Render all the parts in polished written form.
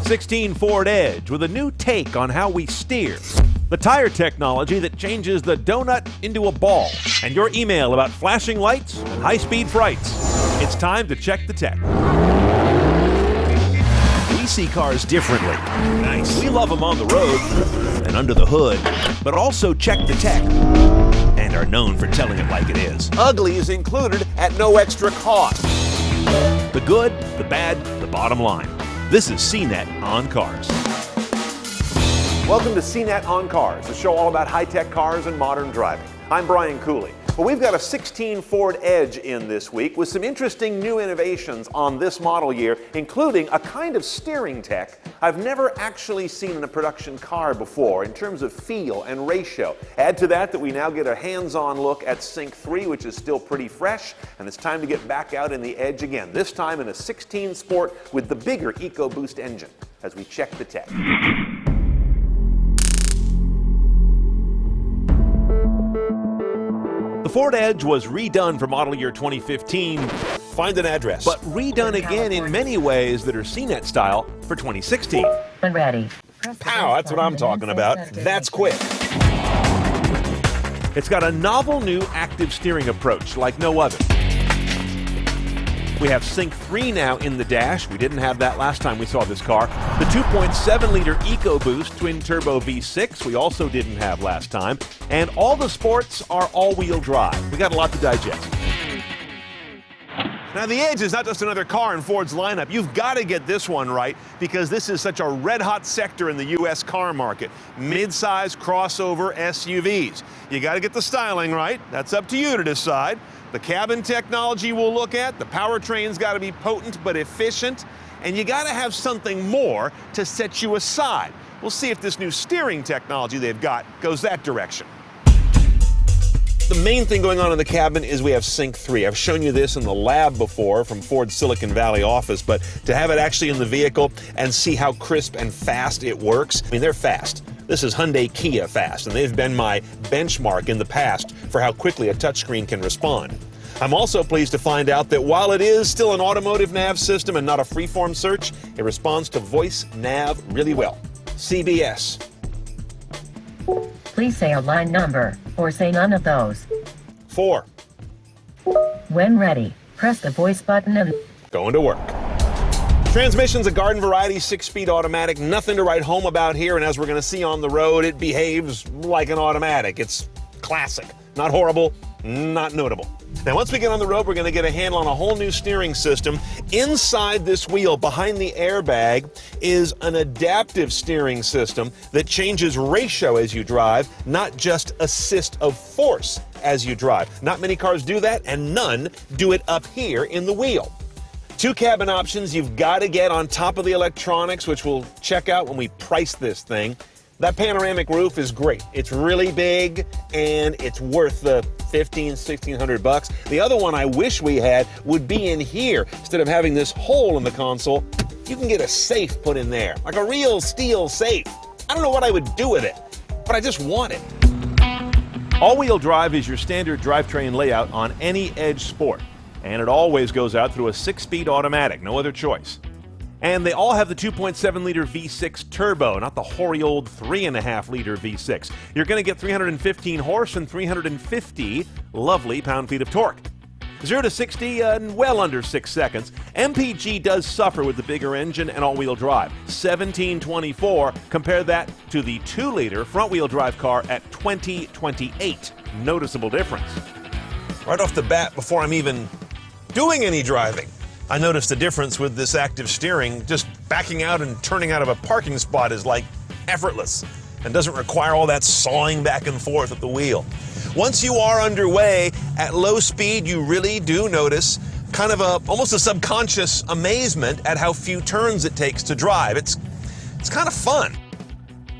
16 Ford Edge with a new take on how we steer. The tire technology that changes the donut into a ball. And your email about flashing lights and high-speed frights. It's time to check the tech. We see cars differently. Nice. We love them on the road and under the hood, but also check the tech. And are known for telling it like it is. Ugly is included at no extra cost. The good, the bad, the bottom line. This is CNET on Cars. Welcome to CNET on Cars, a show all about high-tech cars and modern driving. I'm Brian Cooley. Well, we've got a 16 Ford Edge in this week with some interesting new innovations on this model year, including a kind of steering tech I've never actually seen in a production car before in terms of feel and ratio. Add to that we now get a hands-on look at Sync 3, which is still pretty fresh, and it's time to get back out in the Edge again, this time in a 16 Sport with the bigger EcoBoost engine, as we check the tech. The Ford Edge was redone for model year 2015. Find an address. But redone again in many ways that are CNET style for 2016. When ready. Pow, that's what I'm talking about. That's quick. It's got a novel new active steering approach like no other. We have Sync 3 now in the dash. We didn't have that last time we saw this car. The 2.7-liter EcoBoost twin-turbo V6 we also didn't have last time. And all the sports are all-wheel drive. We got a lot to digest. Now, the Edge is not just another car in Ford's lineup. You've got to get this one right because this is such a red-hot sector in the U.S. car market. Mid-size crossover SUVs. You got to get the styling right. That's up to you to decide. The cabin technology we'll look at. The powertrain's got to be potent but efficient. And you got to have something more to set you aside. We'll see if this new steering technology they've got goes that direction. The main thing going on in the cabin is we have Sync 3. I've shown you this in the lab before from Ford's Silicon Valley office, but to have it actually in the vehicle and see how crisp and fast it works, I mean, they're fast. This is Hyundai Kia fast, and they've been my benchmark in the past for how quickly a touchscreen can respond. I'm also pleased to find out that while it is still an automotive nav system and not a freeform search, it responds to voice nav really well. CBS. Please say a line number, or say none of those. 4. When ready, press the voice button and... Going to work. Transmission's a garden variety 6-speed automatic. Nothing to write home about here, and as we're going to see on the road, it behaves like an automatic. It's classic. Not horrible, not notable. Now, once we get on the road, we're going to get a handle on a whole new steering system. Inside this wheel, behind the airbag, is an adaptive steering system that changes ratio as you drive, not just assist of force as you drive. Not many cars do that, and none do it up here in the wheel. 2 cabin options. You've got to get on top of the electronics, which we'll check out when we price this thing. That panoramic roof is great. It's really big, and it's worth the $1,600. The other one I wish we had would be in here. Instead of having this hole in the console, you can get a safe put in there, like a real steel safe. I don't know what I would do with it, but I just want it. All-wheel drive is your standard drivetrain layout on any Edge Sport, and it always goes out through a 6-speed automatic, no other choice. And they all have the 2.7-liter V6 turbo, not the hoary old 3.5-liter V6. You're going to get 315 horse and 350 lovely pound-feet of torque. 0 to 60 in well under 6 seconds. MPG does suffer with the bigger engine and all-wheel drive. 1724. Compare that to the 2-liter front-wheel drive car at 2028. Noticeable difference. Right off the bat, before I'm even doing any driving, I noticed the difference with this active steering. Just backing out and turning out of a parking spot is like effortless and doesn't require all that sawing back and forth at the wheel. Once you are underway at low speed, you really do notice kind of almost a subconscious amazement at how few turns it takes to drive. It's kind of fun.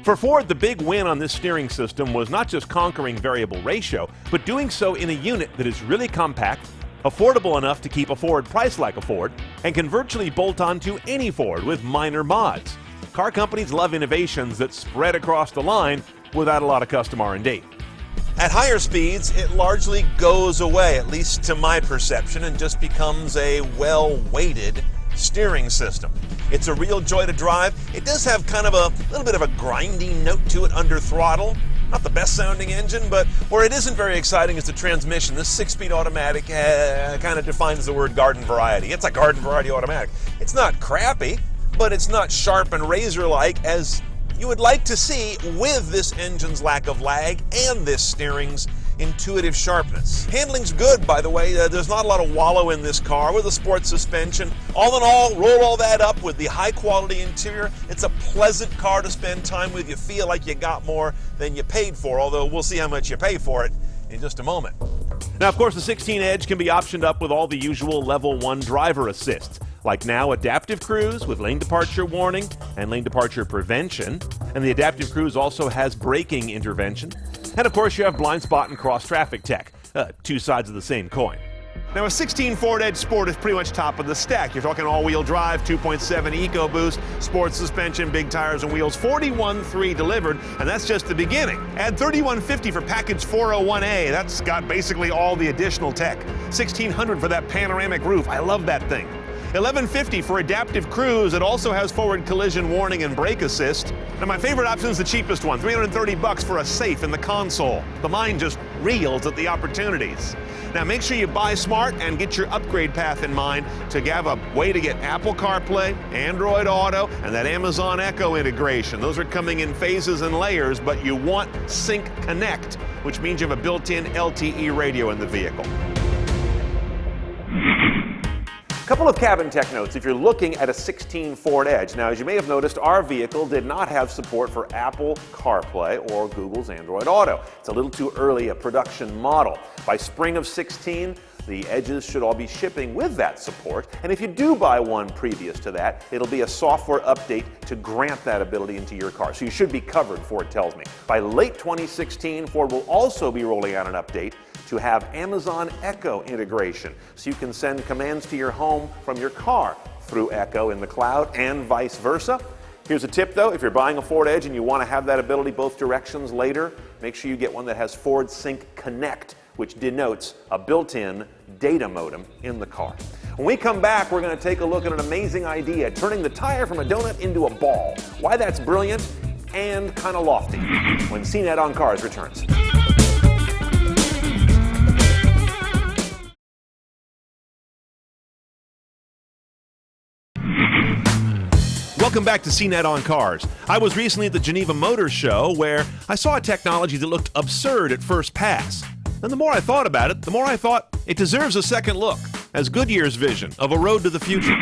For Ford, the big win on this steering system was not just conquering variable ratio, but doing so in a unit that is really compact, affordable enough to keep a Ford priced like a Ford, and can virtually bolt onto any Ford with minor mods. Car companies love innovations that spread across the line without a lot of custom R&D. At higher speeds, it largely goes away, at least to my perception, and just becomes a well-weighted steering system. It's a real joy to drive. It does have kind of a little bit of a grinding note to it under throttle. Not the best sounding engine, but where it isn't very exciting is the transmission. This 6-speed automatic kind of defines the word garden variety. It's a garden variety automatic. It's not crappy, but it's not sharp and razor-like as you would like to see with this engine's lack of lag and this steering's intuitive sharpness. Handling's good, by the way. There's not a lot of wallow in this car with a sport suspension. All in all, roll all that up with the high-quality interior. It's a pleasant car to spend time with. You feel like you got more than you paid for, although we'll see how much you pay for it in just a moment. Now, of course, the 16 Edge can be optioned up with all the usual Level 1 driver assists, like now adaptive cruise with lane departure warning and lane departure prevention. And the adaptive cruise also has braking intervention. And of course, you have blind spot and cross traffic tech, two sides of the same coin. Now, a 16 Ford Edge Sport is pretty much top of the stack. You're talking all-wheel drive, 2.7 EcoBoost, sports suspension, big tires and wheels, 41.3 delivered, and that's just the beginning. Add $3,150 for package 401A. That's got basically all the additional tech. $1,600 for that panoramic roof. I love that thing. $1,150 for adaptive cruise. It also has forward collision warning and brake assist. Now, my favorite option is the cheapest one, $330 for a safe in the console. The mind just reels at the opportunities. Now, make sure you buy smart and get your upgrade path in mind to have a way to get Apple CarPlay, Android Auto, and that Amazon Echo integration. Those are coming in phases and layers, but you want Sync Connect, which means you have a built-in LTE radio in the vehicle. A couple of cabin tech notes if you're looking at a 16 Ford Edge. Now, as you may have noticed, our vehicle did not have support for Apple CarPlay or Google's Android Auto. It's a little too early a production model. By spring of 16, the Edges should all be shipping with that support. And if you do buy one previous to that, it'll be a software update to grant that ability into your car. So you should be covered, Ford tells me. By late 2016, Ford will also be rolling out an update to have Amazon Echo integration, so you can send commands to your home from your car through Echo in the cloud and vice versa. Here's a tip though, if you're buying a Ford Edge and you want to have that ability both directions later, make sure you get one that has Ford Sync Connect, which denotes a built-in data modem in the car. When we come back, we're going to take a look at an amazing idea, turning the tire from a donut into a ball. Why that's brilliant and kind of lofty, when CNET on Cars returns. Welcome back to CNET on Cars. I was recently at the Geneva Motor Show where I saw a technology that looked absurd at first pass. And the more I thought about it, the more I thought it deserves a second look, as Goodyear's vision of a road to the future.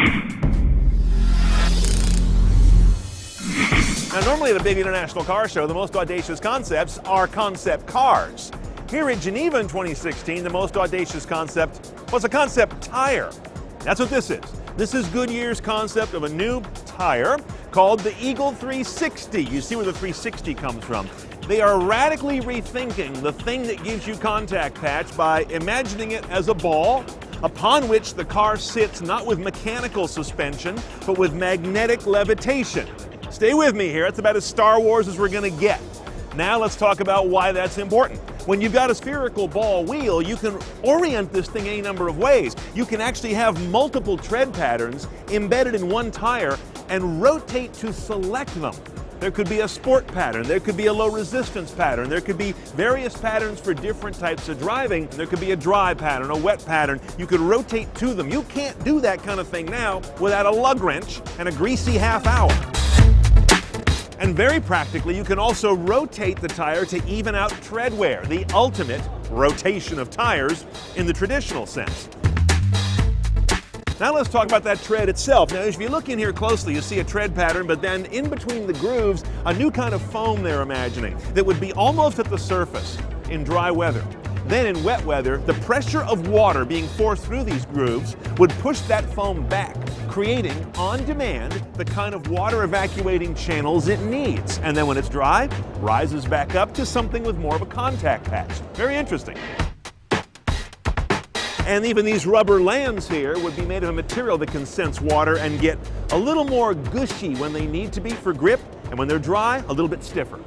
Now, normally at a big international car show, the most audacious concepts are concept cars. Here at Geneva in 2016, the most audacious concept was a concept tire. That's what this is. This is Goodyear's concept of a new tire called the Eagle 360. You see where the 360 comes from. They are radically rethinking the thing that gives you contact patch by imagining it as a ball upon which the car sits not with mechanical suspension, but with magnetic levitation. Stay with me here. It's about as Star Wars as we're going to get. Now let's talk about why that's important. When you've got a spherical ball wheel, you can orient this thing any number of ways. You can actually have multiple tread patterns embedded in one tire and rotate to select them. There could be a sport pattern, there could be a low resistance pattern, there could be various patterns for different types of driving, there could be a dry pattern, a wet pattern. You could rotate to them. You can't do that kind of thing now without a lug wrench and a greasy half hour. And very practically, you can also rotate the tire to even out tread wear, the ultimate rotation of tires in the traditional sense. Now let's talk about that tread itself. Now, if you look in here closely, you see a tread pattern, but then in between the grooves, a new kind of foam they're imagining that would be almost at the surface in dry weather. Then in wet weather, the pressure of water being forced through these grooves would push that foam back, creating, on demand, the kind of water evacuating channels it needs. And then when it's dry, rises back up to something with more of a contact patch. Very interesting. And even these rubber lands here would be made of a material that can sense water and get a little more gushy when they need to be for grip, and when they're dry, a little bit stiffer.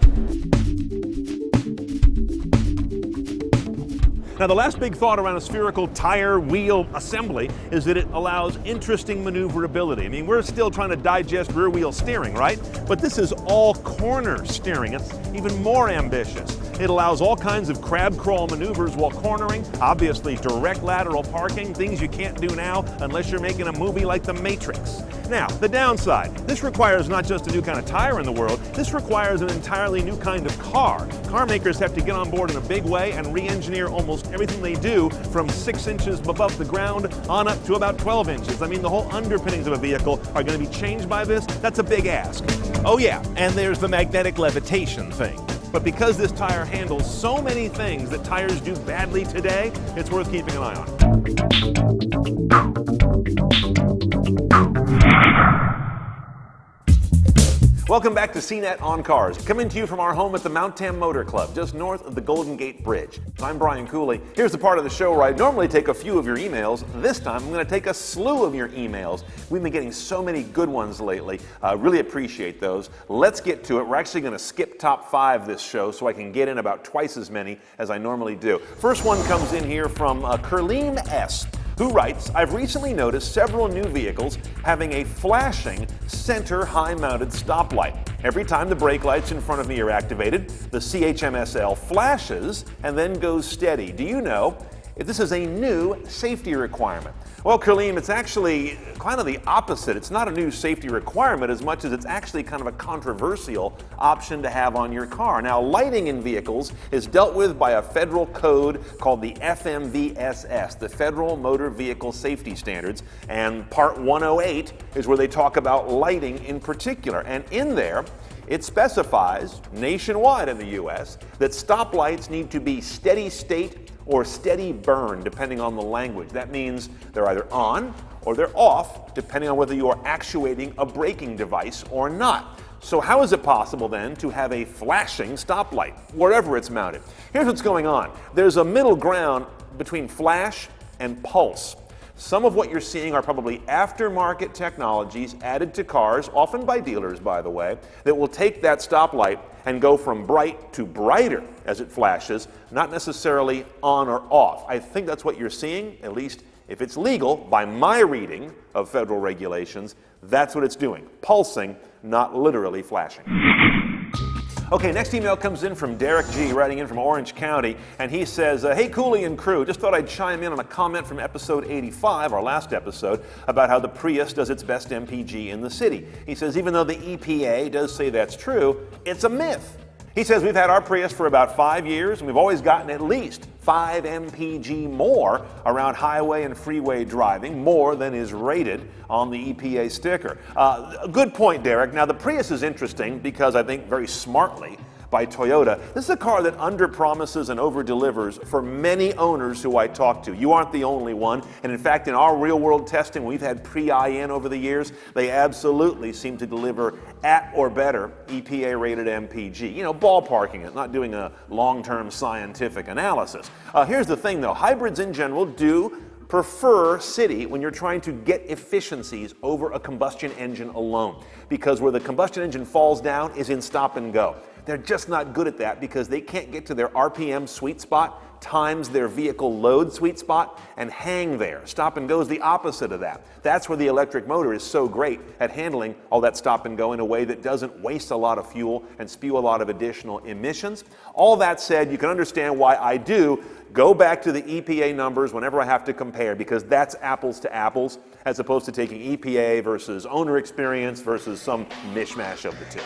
Now, the last big thought around a spherical tire wheel assembly is that it allows interesting maneuverability. I mean, we're still trying to digest rear wheel steering, right? But this is all corner steering. It's even more ambitious. It allows all kinds of crab crawl maneuvers while cornering, obviously direct lateral parking, things you can't do now unless you're making a movie like The Matrix. Now, the downside. This requires not just a new kind of tire in the world, this requires an entirely new kind of car. Car makers have to get on board in a big way and re-engineer almost everything they do from 6 inches above the ground on up to about 12 inches. I mean, the whole underpinnings of a vehicle are going to be changed by this. That's a big ask. Oh yeah, and there's the magnetic levitation thing. But because this tire handles so many things that tires do badly today, it's worth keeping an eye on. Welcome back to CNET on Cars, coming to you from our home at the Mount Tam Motor Club, just north of the Golden Gate Bridge. I'm Brian Cooley. Here's the part of the show where I normally take a few of your emails. This time I'm going to take a slew of your emails. We've been getting so many good ones lately. Really appreciate those. Let's get to it. We're actually going to skip top 5 this show so I can get in about twice as many as I normally do. First one comes in here from Kerleem S., who writes, I've recently noticed several new vehicles having a flashing center high-mounted stoplight. Every time the brake lights in front of me are activated, the CHMSL flashes and then goes steady. Do you know if this is a new safety requirement? Well, Kerleem, it's actually kind of the opposite. It's not a new safety requirement as much as it's actually kind of a controversial option to have on your car. Now, lighting in vehicles is dealt with by a federal code called the FMVSS, the Federal Motor Vehicle Safety Standards, and Part 108 is where they talk about lighting in particular. And in there, it specifies nationwide in the U.S. that stoplights need to be steady state or steady burn, depending on the language. That means they're either on or they're off, depending on whether you are actuating a braking device or not. So how is it possible then to have a flashing stoplight, wherever it's mounted? Here's what's going on. There's a middle ground between flash and pulse. Some of what you're seeing are probably aftermarket technologies added to cars, often by dealers, by the way, that will take that stoplight and go from bright to brighter as it flashes, not necessarily on or off. I think that's what you're seeing, at least if it's legal, by my reading of federal regulations, that's what it's doing. Pulsing, not literally flashing. Okay, next email comes in from Derek G, writing in from Orange County, and he says, hey Cooley and crew, just thought I'd chime in on a comment from episode 85, our last episode, about how the Prius does its best MPG in the city. He says, even though the EPA does say that's true, it's a myth. He says, we've had our Prius for about 5 years, and we've always gotten at least 5 mpg more around highway and freeway driving, more than is rated on the EPA sticker. A good point, Derek. Now, the Prius is interesting because I think very smartly by Toyota, this is a car that under-promises and over-delivers for many owners who I talk to. You aren't the only one, and in fact, in our real-world testing, we've had pre-I in over the years, they absolutely seem to deliver at or better EPA-rated MPG. You know, ballparking it, not doing a long-term scientific analysis. Here's the thing, though. Hybrids in general do prefer city when you're trying to get efficiencies over a combustion engine alone, because where the combustion engine falls down is in stop and go. They're just not good at that because they can't get to their RPM sweet spot times their vehicle load sweet spot and hang there. Stop and go is the opposite of that. That's where the electric motor is so great at handling all that stop and go in a way that doesn't waste a lot of fuel and spew a lot of additional emissions. All that said, you can understand why I do go back to the EPA numbers whenever I have to compare, because that's apples to apples as opposed to taking EPA versus owner experience versus some mishmash of the two.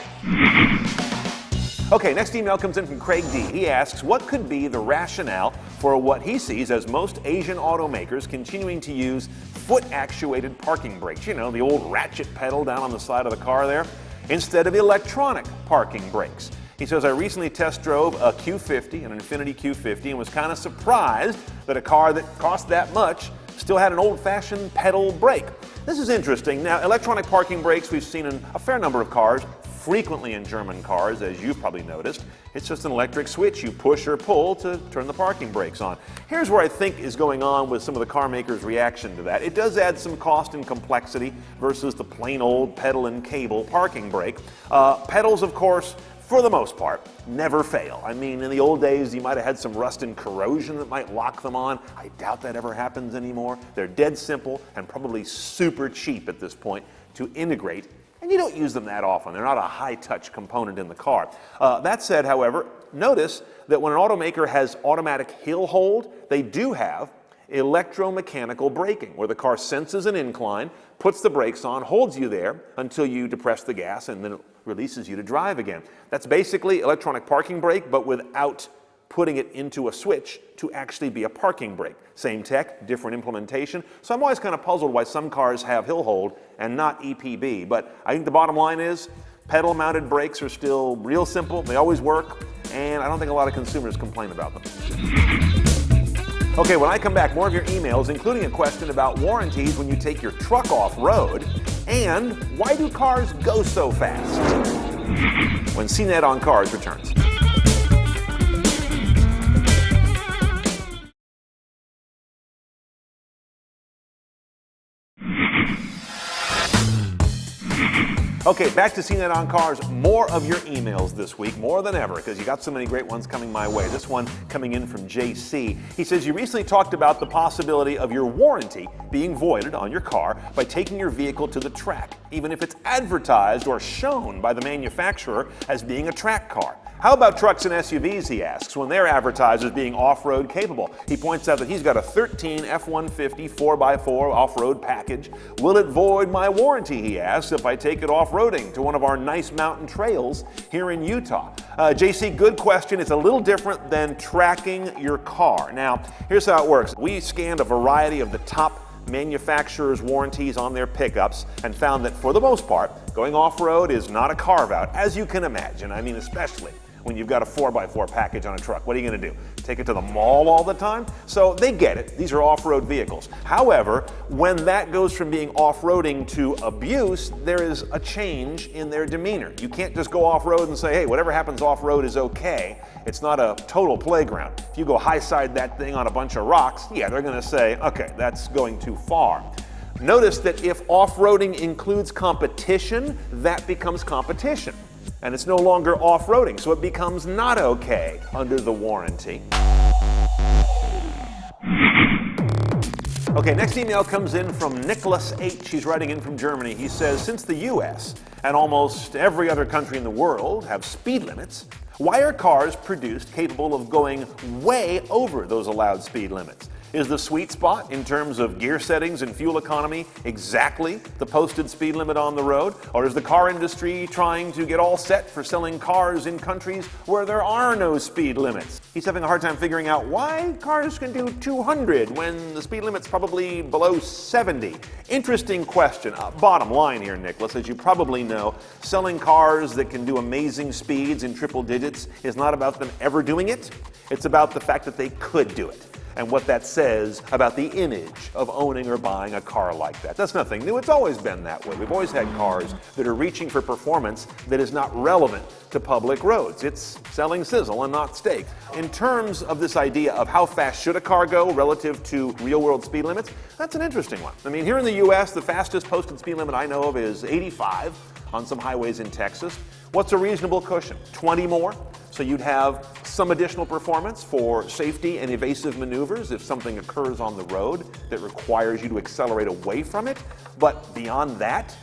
Okay, next email comes in from Craig D. He asks, what could be the rationale for what he sees as most Asian automakers continuing to use foot-actuated parking brakes? You know, the old ratchet pedal down on the side of the car there, instead of electronic parking brakes. He says, I recently test drove a Q50, an Infiniti Q50, and was kind of surprised that a car that cost that much still had an old-fashioned pedal brake. This is interesting. Now, electronic parking brakes we've seen in a fair number of cars, frequently in German cars, as you've probably noticed. It's just an electric switch you push or pull to turn the parking brakes on. Here's where I think is going on with some of the car makers' reaction to that. It does add some cost and complexity versus the plain old pedal and cable parking brake. Pedals, of course, for the most part, never fail. I mean, in the old days, you might have had some rust and corrosion that might lock them on. I doubt that ever happens anymore. They're dead simple and probably super cheap at this point to integrate, and you don't use them that often. They're not a high-touch component in the car. That said, however, notice that when an automaker has automatic hill hold, they do have electromechanical braking, where the car senses an incline, puts the brakes on, holds you there until you depress the gas, and then it releases you to drive again. That's basically electronic parking brake, but without putting it into a switch to actually be a parking brake. Same tech, different implementation. So I'm always kind of puzzled why some cars have hill hold and not EPB. But I think the bottom line is pedal-mounted brakes are still real simple. They always work, and I don't think a lot of consumers complain about them. Okay, when I come back, more of your emails, including a question about warranties when you take your truck off-road, and why do cars go so fast? When CNET on Cars returns. Okay, back to CNET on Cars. More of your emails this week, more than ever, because you got so many great ones coming my way. This one coming in from JC. He says, you recently talked about the possibility of your warranty being voided on your car by taking your vehicle to the track, even if it's advertised or shown by the manufacturer as being a track car. How about trucks and SUVs, he asks, when they're advertised as being off-road capable? He points out that he's got a 13 F-150 4x4 off-road package. Will it void my warranty, he asks, if I take it off-roading to one of our nice mountain trails here in Utah? JC, good question. It's a little different than tracking your car. Now, here's how it works. We scanned a variety of the top manufacturers' warranties on their pickups and found that for the most part, going off-road is not a carve-out, as you can imagine. I mean, especially when you've got a 4x4 package on a truck. What are you going to do? Take it to the mall all the time? So they get it. These are off-road vehicles. However, when that goes from being off-roading to abuse, there is a change in their demeanor. You can't just go off-road and say, hey, whatever happens off-road is okay. It's not a total playground. If you go high-side that thing on a bunch of rocks, yeah, they're going to say, okay, that's going too far. Notice that if off-roading includes competition, that becomes competition. And it's no longer off-roading, so it becomes not okay under the warranty. Okay, next email comes in from Nicholas H. He's writing in from Germany. He says, since the US and almost every other country in the world have speed limits, why are cars produced capable of going way over those allowed speed limits? Is the sweet spot in terms of gear settings and fuel economy exactly the posted speed limit on the road? Or is the car industry trying to get all set for selling cars in countries where there are no speed limits? He's having a hard time figuring out why cars can do 200 when the speed limit's probably below 70. Interesting question. Bottom line here, Nicholas, as you probably know, selling cars that can do amazing speeds in triple digits is not about them ever doing it. It's about the fact that they could do it, and what that says about the image of owning or buying a car like that. That's nothing new. It's always been that way. We've always had cars that are reaching for performance that is not relevant to public roads. It's selling sizzle and not steak. In terms of this idea of how fast should a car go relative to real-world speed limits, that's an interesting one. I mean, here in the U.S., the fastest posted speed limit I know of is 85 on some highways in Texas. What's a reasonable cushion? 20 more? So you'd have some additional performance for safety and evasive maneuvers if something occurs on the road that requires you to accelerate away from it. But beyond that,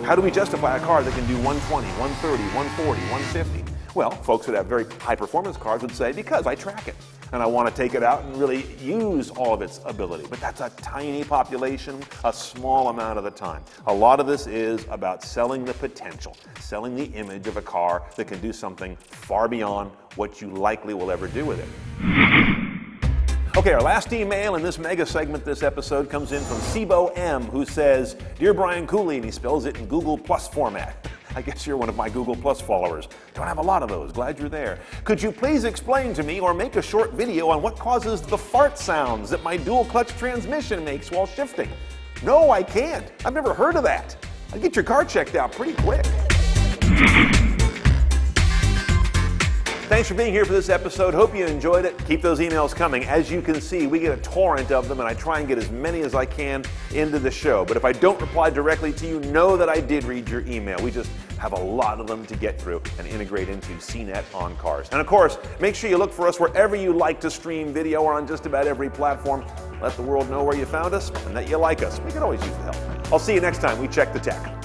how do we justify a car that can do 120, 130, 140, 150? Well, folks that have very high performance cars would say, because I track it and I want to take it out and really use all of its ability. But that's a tiny population, a small amount of the time. A lot of this is about selling the potential, selling the image of a car that can do something far beyond what you likely will ever do with it. Okay, our last email in this mega segment this episode comes in from Sibo M, who says, Dear Brian Cooley, and he spells it in Google Plus format. I guess you're one of my Google Plus followers. Don't have a lot of those. Glad you're there. Could you please explain to me or make a short video on what causes the fart sounds that my dual clutch transmission makes while shifting? No, I can't. I've never heard of that. I'd get your car checked out pretty quick. Thanks for being here for this episode. Hope you enjoyed it. Keep those emails coming. As you can see, we get a torrent of them, and I try and get as many as I can into the show. But if I don't reply directly to you, know that I did read your email. We just have a lot of them to get through and integrate into CNET on cars. And of course, make sure you look for us wherever you like to stream video or on just about every platform. Let the world know where you found us and that you like us. We could always use the help. I'll see you next time we check the tech.